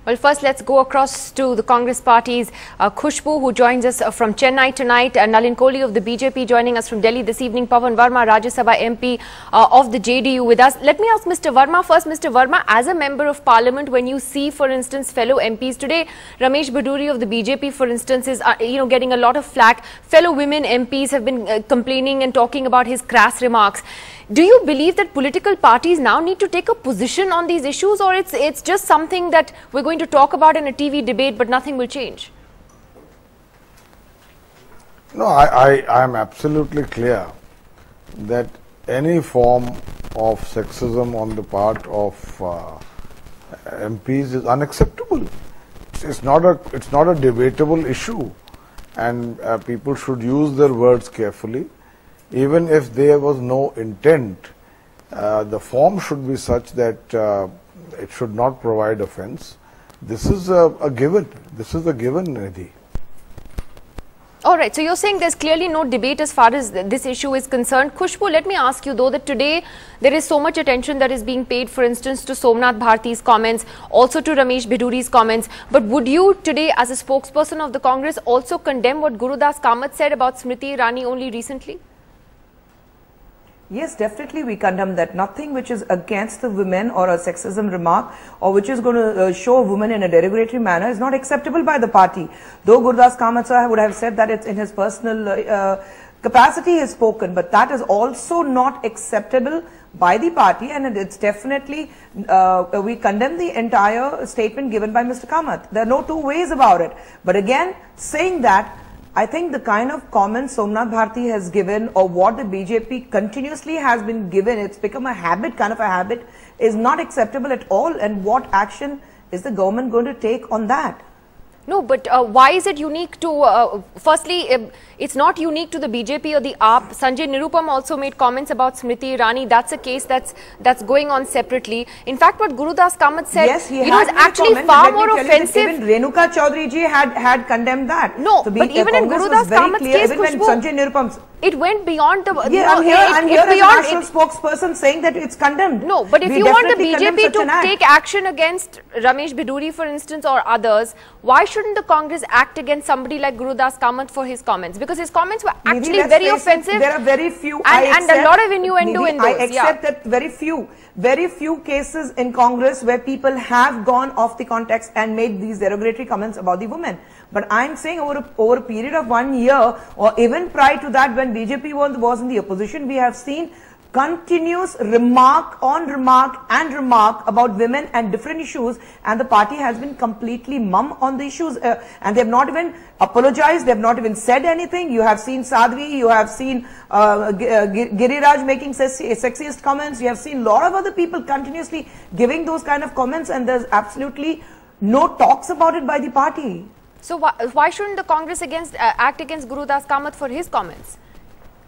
Well, first let's go across to the Congress party's Khushbu, who joins us from Chennai tonight, Nalin Kohli of the BJP joining us from Delhi this evening, Pawan Verma, Rajya Sabha MP of the JDU with us. Let me ask Mr. Verma first. Mr. Verma, as a member of parliament, when you see, for instance, fellow MPs today, Ramesh Bhiduri of the BJP, for instance, is getting a lot of flack. Fellow women MPs have been complaining and talking about his crass remarks. Do you believe that political parties now need to take a position on these issues, or it's just something that we're going to talk about in a TV debate, but nothing will change? No, I am absolutely clear that any form of sexism on the part of MPs is unacceptable. It's not a debatable issue, and people should use their words carefully. Even if there was no intent, the form should be such that it should not provide offence. This is a given. This is a given, Nidhi. All right. So you're saying there's clearly no debate as far as this issue is concerned. Khushbu, let me ask you though that today there is so much attention that is being paid, for instance, to Somnath Bharti's comments, also to Ramesh Bhiduri's comments. But would you today, as a spokesperson of the Congress, also condemn what Gurudas Kamat said about Smriti Irani only recently? Yes, definitely we condemn that. Nothing which is against the women or a sexism remark or which is going to show a woman in a derogatory manner is not acceptable by the party. Though Gurudas Kamat sir would have said that it's in his personal capacity he has spoken, but that is also not acceptable by the party, and it's definitely, we condemn the entire statement given by Mr. Kamat. There are no two ways about it. But again, saying that, I think the kind of comments Somnath Bharti has given, or what the BJP continuously has been given, it's become a habit, kind of a habit, is not acceptable at all. And what action is the government going to take on that? No, but why is it unique to, firstly, it's not unique to the BJP or the AAP. Sanjay Nirupam also made comments about Smriti Irani. That's a case that's going on separately. In fact, what Gurudas Kamat said, yes, it was actually far more offensive. Even Renuka Chaudhary ji had condemned that. No, so but even in Gurudas Kamat's case, even Sanjay Nirupam, it went beyond the... Yeah, I'm here as a national spokesperson saying that it's condemned. No, but if you want the BJP to take action against Ramesh Bhiduri, for instance, or others, why shouldn't the Congress act against somebody like Gurudas Kamat for his comments? Because his comments were actually very offensive. There are very few. And a lot of innuendo in those. I accept that very few cases in Congress where people have gone off the context and made these derogatory comments about the women. But I'm saying over a period of 1 year, or even prior to that, when BJP was in the opposition, we have seen continuous remark on remark and remark about women and different issues, and the party has been completely mum on the issues, and they have not even apologized, they have not even said anything. You have seen Sadhvi, you have seen Giriraj making sexist comments, you have seen a lot of other people continuously giving those kind of comments, and there's absolutely no talks about it by the party. So why shouldn't the Congress act against Gurudas Kamat for his comments?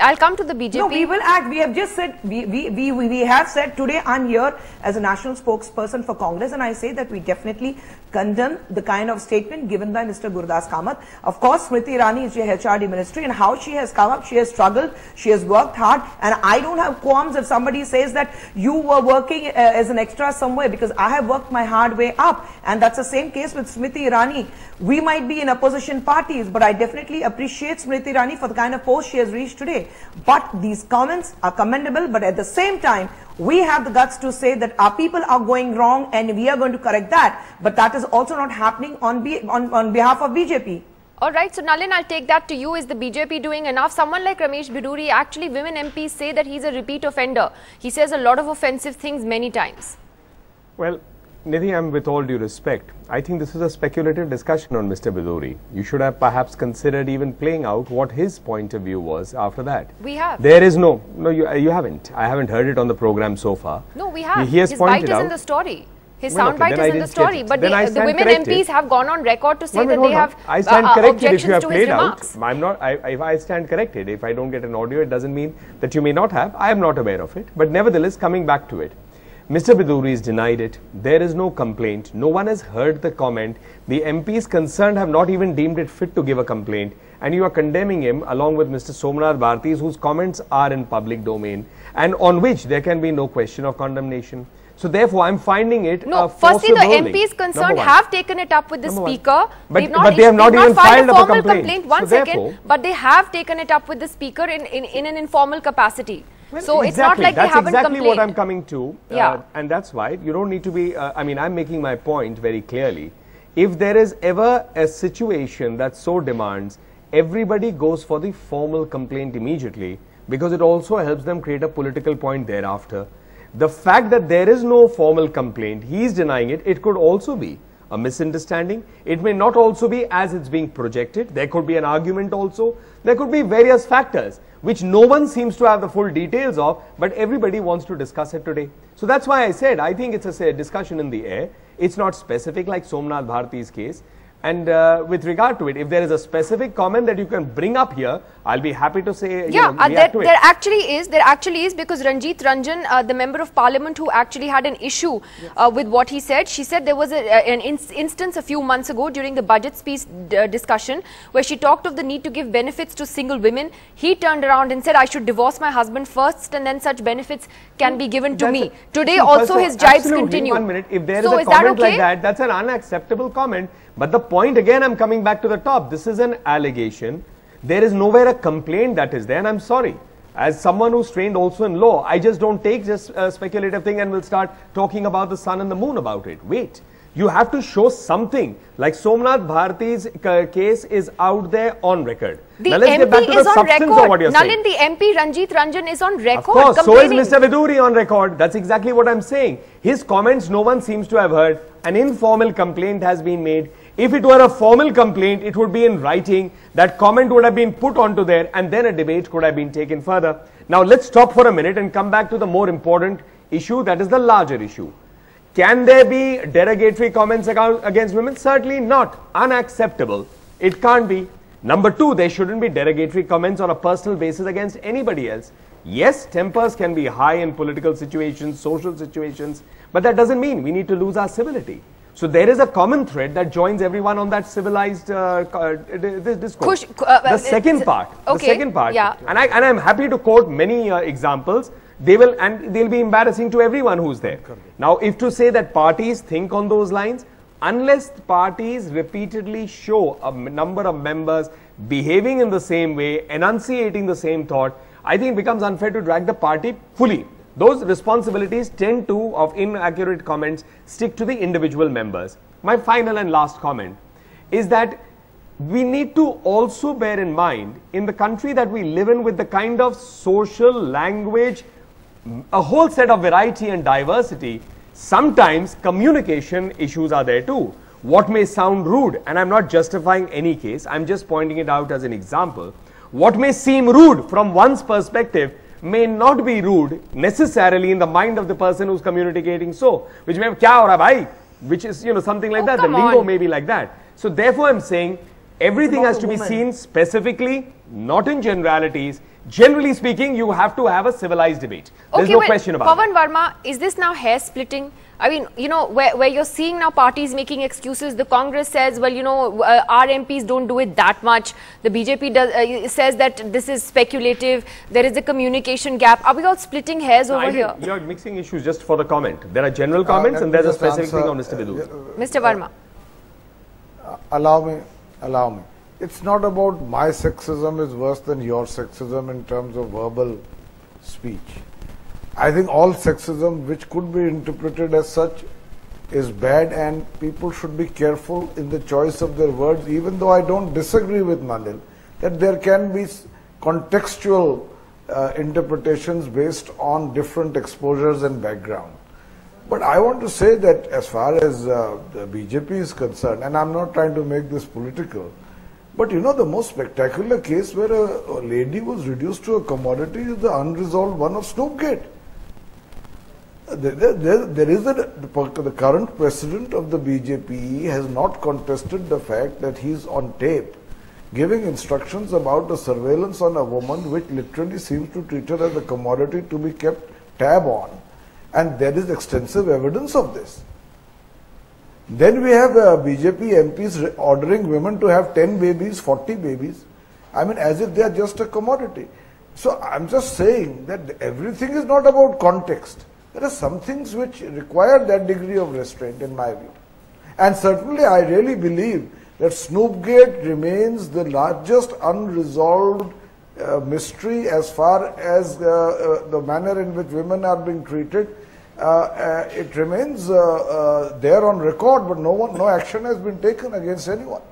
I'll come to the BJP. No, we will act. We have just said, we have said today I'm here as a national spokesperson for Congress, and I say that we definitely condemn the kind of statement given by Mr. Gurudas Kamat. Of course, Smriti Irani is the HRD ministry, and how she has come up, she has struggled, she has worked hard, and I don't have qualms if somebody says that you were working as an extra somewhere, because I have worked my hard way up, and that's the same case with Smriti Irani. We might be in opposition parties, but I definitely appreciate Smriti Irani for the kind of post she has reached today. But these comments are commendable, but at the same time, we have the guts to say that our people are going wrong and we are going to correct that. But that is also not happening on behalf of BJP. All right. So, Nalin, I'll take that to you. Is the BJP doing enough? Someone like Ramesh Bhiduri, actually women MPs say that he's a repeat offender. He says a lot of offensive things many times. Well, Nidhi, I'm with all due respect. I think this is a speculative discussion on Mr. Bhiduri. You should have perhaps considered even playing out what his point of view was after that. We have. There is no, you haven't. I haven't heard it on the program so far. No, we have. He has his pointed bite is out, in the story. His well, soundbite is in the story. But the women MPs have gone on record to say that they have I stand corrected if you have to played his out. remarks. I'm not. If I stand corrected, if I don't get an audio, it doesn't mean that you may not have. I am not aware of it. But nevertheless, coming back to it, Mr. Bhiduri has denied it. There is no complaint. No one has heard the comment. The MPs concerned have not even deemed it fit to give a complaint. And you are condemning him along with Mr. Somnath Bharti, whose comments are in public domain and on which there can be no question of condemnation. So therefore, I'm finding it no. Firstly, the MPs concerned have taken it up with the Speaker. But they have not even filed a formal complaint. One second, but they have taken it up with the Speaker in an informal capacity. Well, so exactly. It's not like they haven't exactly complained. What I'm coming to. And that's why you don't need to be, I mean, I'm making my point very clearly. If there is ever a situation that so demands, everybody goes for the formal complaint immediately, because it also helps them create a political point thereafter. The fact that there is no formal complaint, he is denying it, it could also be a misunderstanding. It may not also be as it's being projected. There could be an argument also. There could be various factors which no one seems to have the full details of, but everybody wants to discuss it today. So that's why I said, I think it's a discussion in the air. It's not specific like Somnath Bharti's case. And with regard to it, if there is a specific comment that you can bring up here, I'll be happy to say, there actually is, because Ranjit Ranjan, the member of parliament who actually had an issue with what he said, she said there was an instance a few months ago during the budget speech discussion where she talked of the need to give benefits to single women. He turned around and said, I should divorce my husband first and then such benefits can be given to me. Today also his jibes continue. 1 minute, if there is a comment like that, that's an unacceptable comment. But the point again, I'm coming back to the top. This is an allegation. There is nowhere a complaint that is there, and I'm sorry. As someone who's trained also in law, I just don't take just a speculative thing and will start talking about the sun and the moon about it. Wait. You have to show something. Like Somnath Bharti's case is out there on record. The now let's MP get back to the is on substance record. of what you're saying. Nalin, the MP Ranjit Ranjan is on record. Of course, so is Mr. Bhiduri on record. That's exactly what I'm saying. His comments no one seems to have heard. An informal complaint has been made. If it were a formal complaint, it would be in writing. That comment would have been put onto there, and then a debate could have been taken further. Now let's stop for a minute and come back to the more important issue, that is the larger issue. Can there be derogatory comments against women? Certainly not. Unacceptable. It can't be. Number two, there shouldn't be derogatory comments on a personal basis against anybody else. Yes, tempers can be high in political situations, social situations, but that doesn't mean we need to lose our civility. So there is a common thread that joins everyone on that civilized discourse. The second part, yeah. and I'm happy to quote many examples. They'll be embarrassing to everyone who's there. Now, if to say that parties think on those lines, unless parties repeatedly show a number of members behaving in the same way, enunciating the same thought, I think it becomes unfair to drag the party fully. Those responsibilities tend to, of inaccurate comments, stick to the individual members. My final and last comment is that we need to also bear in mind, in the country that we live in, with the kind of social language, a whole set of variety and diversity, sometimes communication issues are there too. What may sound rude, and I'm not justifying any case, I'm just pointing it out as an example. What may seem rude from one's perspective may not be rude necessarily in the mind of the person who's communicating so. Which may have, kya ho raha bhai? Which is, something like that. The lingo may be like that. So therefore I'm saying everything has to be seen specifically, not in generalities. Generally speaking, you have to have a civilized debate. There's no question about it. Pawan Verma, is this now hair splitting? I mean, where you're seeing now parties making excuses. The Congress says, well, our MPs don't do it that much. The BJP says that this is speculative. There is a communication gap. Are we all splitting hairs over here? You're mixing issues just for the comment. There are general comments and there's a specific thing on Mr. Bhiduri. Mr. Verma. Allow me. It's not about my sexism is worse than your sexism in terms of verbal speech. I think all sexism which could be interpreted as such is bad, and people should be careful in the choice of their words, even though I don't disagree with Nalin that there can be contextual interpretations based on different exposures and background. But I want to say that as far as the BJP is concerned, and I'm not trying to make this political, but the most spectacular case where a lady was reduced to a commodity is the unresolved one of Snoopgate. There is the current president of the BJP has not contested the fact that he's on tape giving instructions about the surveillance on a woman which literally seems to treat her as a commodity to be kept tab on. And there is extensive evidence of this. Then we have BJP MPs ordering women to have 10 babies, 40 babies. I mean, as if they are just a commodity. So I'm just saying that everything is not about context. There are some things which require that degree of restraint in my view. And certainly I really believe that Snoopgate remains the largest unresolved mystery as far as the manner in which women are being treated. It remains there on record, but no action has been taken against anyone.